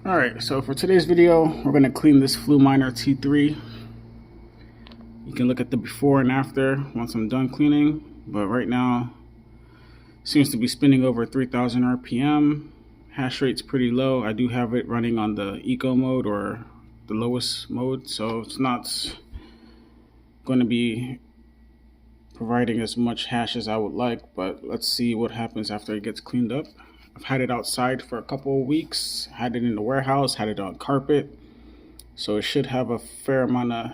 Alright, so for today's video, we're going to clean this Fluminer T3. You can look at the before and after once I'm done cleaning, but right now it seems to be spinning over 3000 RPM. Hash rate's pretty low. I do have it running on the eco mode or the lowest mode, so it's not going to be providing as much hash as I would like, but let's see what happens after it gets cleaned up. I've had it outside for a couple of weeks, had it in the warehouse, had it on carpet, so it should have a fair amount of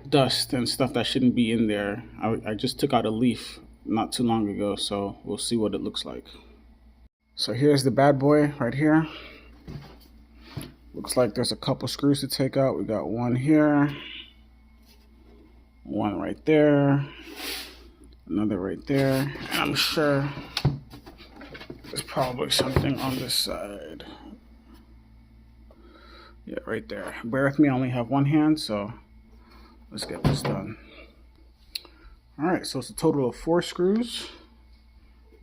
dust and stuff that shouldn't be in there. I just took out a leaf not too long ago, so we'll see what it looks like. So here's the bad boy right here. Looks like there's a couple screws to take out. We got one here, one right there, another right there, and I'm sure there's probably something on this side. Yeah, right there. Bear with me, I only have one hand, so let's get this done. Alright, so it's a total of 4 screws.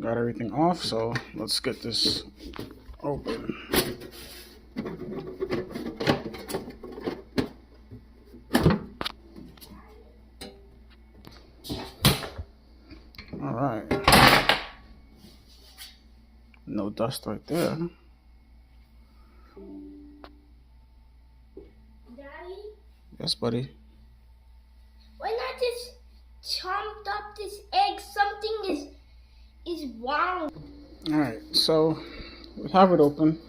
Got everything off, so let's get this open. Alright. No dust right there. Daddy? Yes, buddy. When I just chomped up this egg, something is wrong. Alright, so we have it open.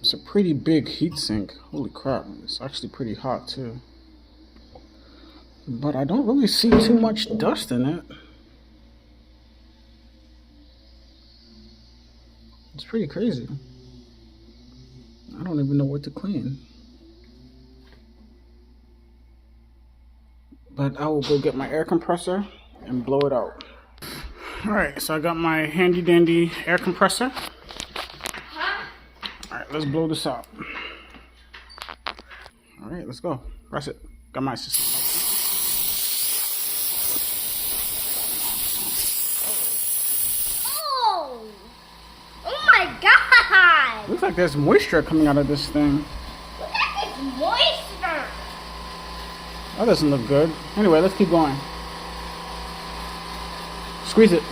It's a pretty big heat sink. Holy crap, it's actually pretty hot too. But I don't really see too much dust in it. It's pretty crazy. I don't even know what to clean. But I will go get my air compressor and blow it out. Alright, so I got my handy dandy air compressor. Alright, let's blow this out. Alright, let's go. Press it. Got my system. Looks like there's moisture coming out of this thing. Look at this moisture. That doesn't look good. Anyway, let's keep going. Squeeze it.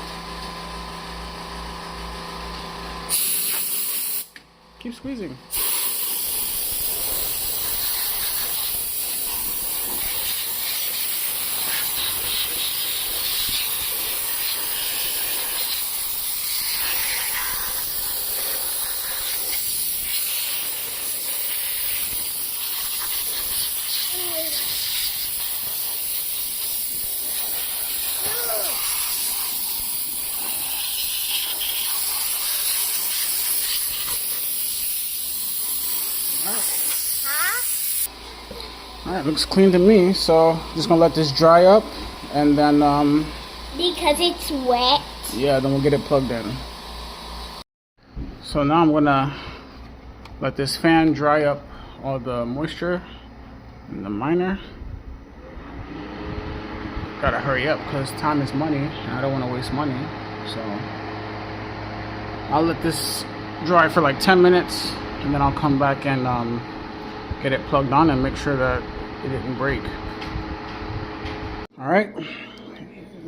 Keep squeezing. Alright, looks clean to me, so just gonna let this dry up and then because it's wet. Yeah, then we'll get it plugged in. So now I'm gonna let this fan dry up all the moisture in the miner. Gotta hurry up because time is money and I don't want to waste money, so I'll let this dry for like 10 minutes and then I'll come back and get it plugged on and make sure that it didn't break. Alright,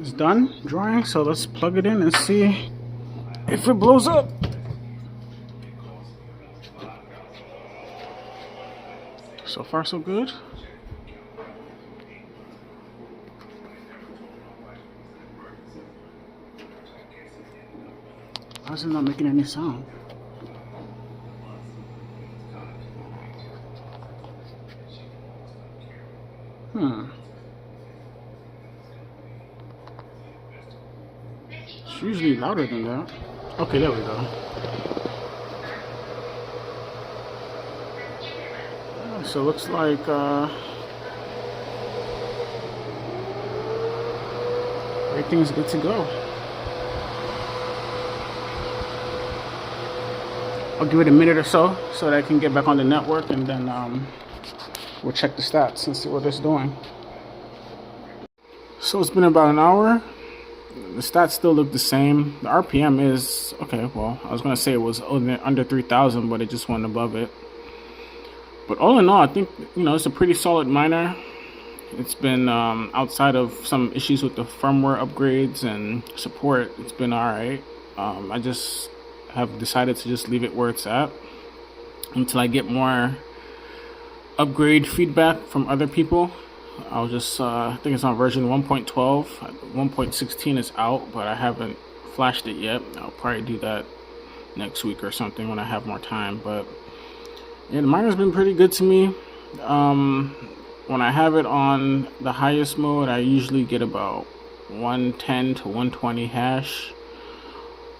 it's done drying, so let's plug it in and see if it blows up. So far so good. Why is it not making any sound? It's usually louder than that. Okay, there we go. So it looks like everything's good to go. I'll give it a minute or so that I can get back on the network, and then we'll check the stats and see what it's doing. So it's been about an hour. The stats still look the same. The RPM is okay. Well, I was gonna say it was under 3,000, but it just went above it. But all in all, I think it's a pretty solid miner. It's been outside of some issues with the firmware upgrades and support. It's been all right. I just have decided to just leave it where it's at until I get more upgrade feedback from other people. I'll just I think it's on version 1.12. 1.16 is out, but I haven't flashed it yet. I'll probably do that next week or something when I have more time. But yeah, the miner's been pretty good to me. When I have it on the highest mode, I usually get about 110 to 120 hash,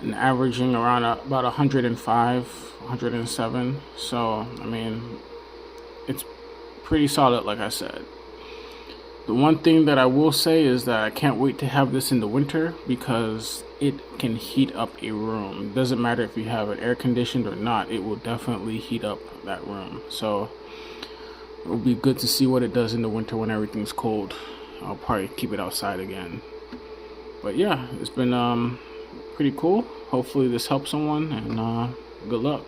and averaging around about 105, 107. So I mean, it's pretty solid, like I said. The one thing that I will say is that I can't wait to have this in the winter because it can heat up a room. It doesn't matter if you have it air conditioned or not, it will definitely heat up that room. So it will be good to see what it does in the winter when everything's cold. I'll probably keep it outside again. But yeah, it's been pretty cool. Hopefully this helps someone, and good luck.